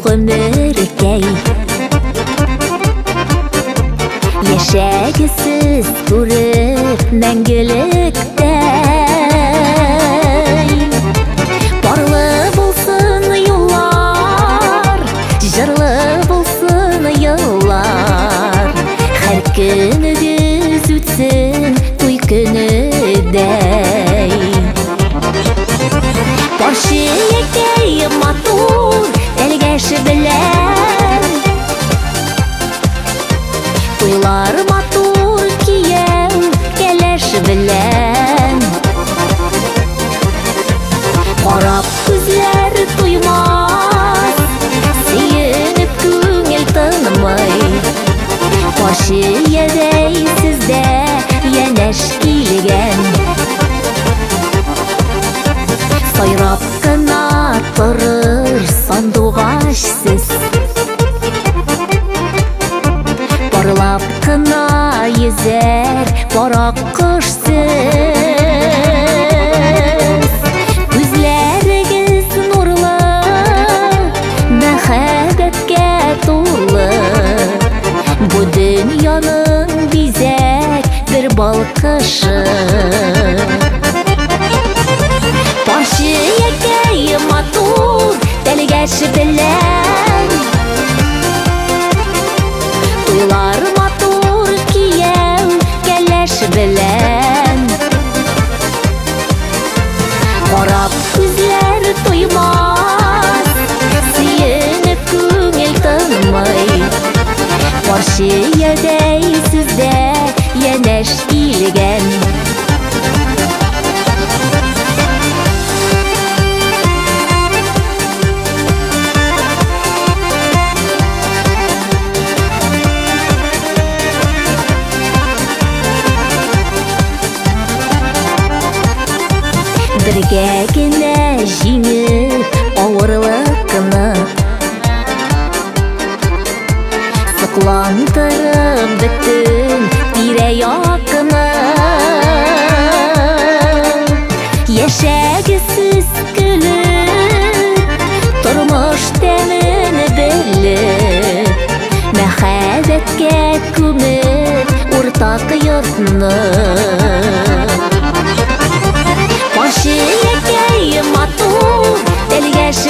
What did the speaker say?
ömürkey Yaşagısız görüp мәңгіліктей Барлы болсын yollar, жырлы болсын yıllar Her günügüz ötсін той күнідей Баршы екей матур тәлгәші білән Тойлар матур кияу кәләші білән Қарап күзләр туймас Сейініп күңел тынмай Баршы едей сізде янәш килгән Сайрап кына торыр сандугач сез Барлап кына йөзәр барак кош сез Күзләрегез нурлы, мәхәббәткә тулы Бу дөньяның бизәк бер балкышы Баршы екей матур тәлгәші білән Тойлар матур кияу кәләші білән Қарап күзләр туймас Сейініп күңел тынмай Баршы едей сізде янәш килгән Бірге генә җиңеп авырлыкны Сокландырып бөтен тирә-якны Яшәгесез көлеп тормыш тәмен белеп Мәхәббәткә күмеп уртак йортны Баршы екей матур тәлгәші